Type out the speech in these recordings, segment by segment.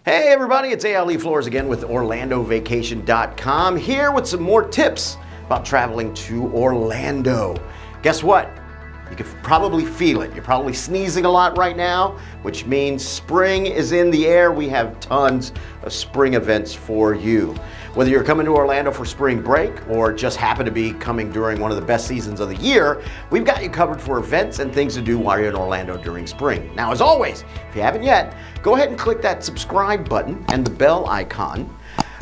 Hey everybody, it's ALE Flores again with OrlandoVacation.com, here with some more tips about traveling to Orlando. Guess what? You can probably feel it. You're probably sneezing a lot right now, which means spring is in the air. We have tons of spring events for you. Whether you're coming to Orlando for spring break or just happen to be coming during one of the best seasons of the year, we've got you covered for events and things to do while you're in Orlando during spring. Now, as always, if you haven't yet, go ahead and click that subscribe button and the bell icon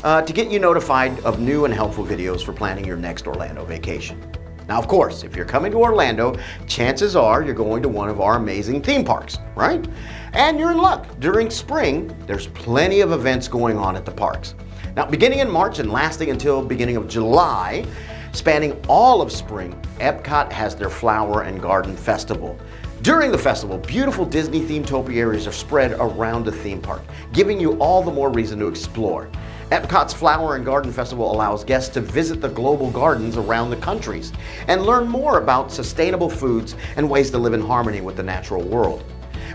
to get you notified of new and helpful videos for planning your next Orlando vacation. Now, of course, if you're coming to Orlando, chances are you're going to one of our amazing theme parks, right? And you're in luck. During spring, there's plenty of events going on at the parks. Now, beginning in March and lasting until beginning of July, spanning all of spring, Epcot has their Flower and Garden Festival. During the festival, beautiful Disney-themed topiaries are spread around the theme park, giving you all the more reason to explore. Epcot's Flower and Garden Festival allows guests to visit the global gardens around the countries and learn more about sustainable foods and ways to live in harmony with the natural world.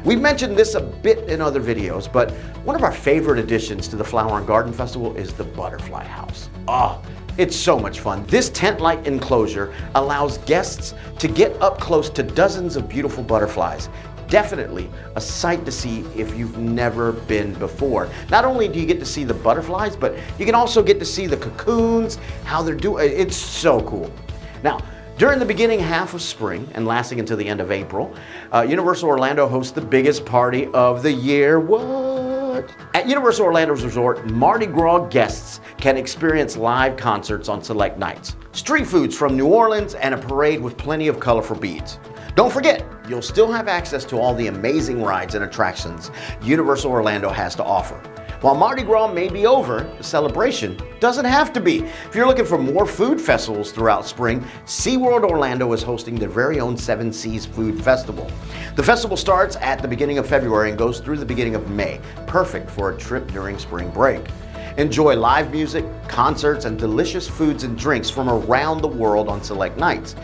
We've mentioned this a bit in other videos, but one of our favorite additions to the Flower and Garden Festival is the Butterfly House. Oh, it's so much fun. This tent-like enclosure allows guests to get up close to dozens of beautiful butterflies. Definitely a sight to see if you've never been before. Not only do you get to see the butterflies, but you can also get to see the cocoons, how they're doing. It's so cool. Now, during the beginning half of spring and lasting until the end of April, Universal Orlando hosts the biggest party of the year. What? At Universal Orlando's resort, Mardi Gras guests can experience live concerts on select nights, street foods from New Orleans, and a parade with plenty of colorful beads. Don't forget, you'll still have access to all the amazing rides and attractions Universal Orlando has to offer. While Mardi Gras may be over, the celebration doesn't have to be. If you're looking for more food festivals throughout spring, SeaWorld Orlando is hosting their very own Seven Seas Food Festival. The festival starts at the beginning of February and goes through the beginning of May, perfect for a trip during spring break. Enjoy live music, concerts, and delicious foods and drinks from around the world on select nights.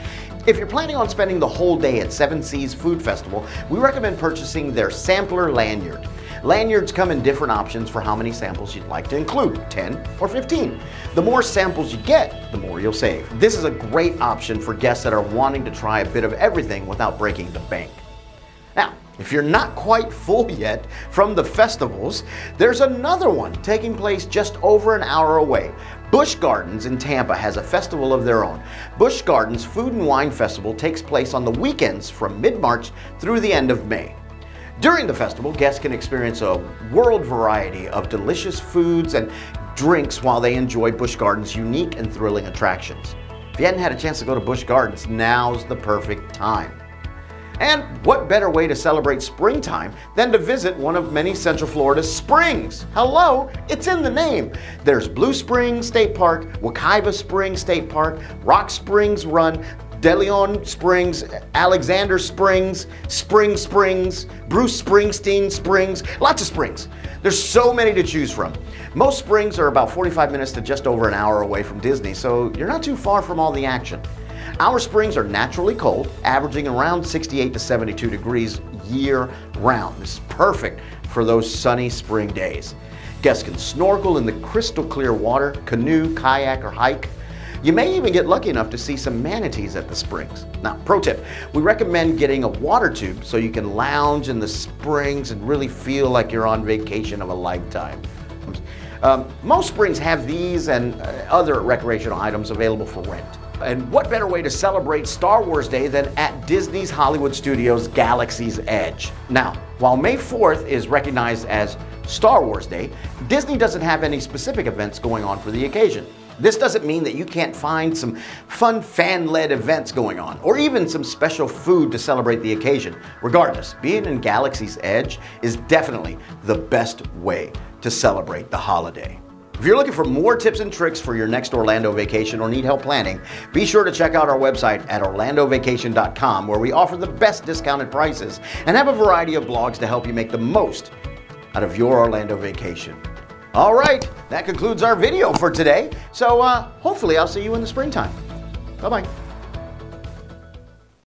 If you're planning on spending the whole day at Seven Seas Food Festival, we recommend purchasing their sampler lanyard. Lanyards come in different options for how many samples you'd like to include, 10 or 15. The more samples you get, the more you'll save. This is a great option for guests that are wanting to try a bit of everything without breaking the bank. Now, if you're not quite full yet from the festivals, there's another one taking place just over an hour away. Busch Gardens in Tampa has a festival of their own. Busch Gardens Food and Wine Festival takes place on the weekends from mid-March through the end of May. During the festival, guests can experience a world variety of delicious foods and drinks while they enjoy Busch Gardens' unique and thrilling attractions. If you hadn't had a chance to go to Busch Gardens, now's the perfect time. And what better way to celebrate springtime than to visit one of many Central Florida's springs? Hello, it's in the name. There's Blue Springs State Park, Wekiva Springs State Park, Rock Springs Run, De Leon Springs, Alexander Springs, Spring Springs, Bruce Springsteen Springs, lots of springs. There's so many to choose from. Most springs are about 45 minutes to just over an hour away from Disney, so you're not too far from all the action. Our springs are naturally cold, averaging around 68 to 72 degrees year-round. This is perfect for those sunny spring days. Guests can snorkel in the crystal clear water, canoe, kayak, or hike. You may even get lucky enough to see some manatees at the springs. Now, pro tip, we recommend getting a water tube so you can lounge in the springs and really feel like you're on vacation of a lifetime. Most springs have these and other recreational items available for rent. And what better way to celebrate Star Wars Day than at Disney's Hollywood Studios' Galaxy's Edge? Now, while May 4th is recognized as Star Wars Day, Disney doesn't have any specific events going on for the occasion. This doesn't mean that you can't find some fun fan-led events going on, or even some special food to celebrate the occasion. Regardless, being in Galaxy's Edge is definitely the best way to celebrate the holiday. If you're looking for more tips and tricks for your next Orlando vacation or need help planning, be sure to check out our website at OrlandoVacation.com, where we offer the best discounted prices and have a variety of blogs to help you make the most out of your Orlando vacation. All right, that concludes our video for today. So hopefully I'll see you in the springtime. Bye-bye.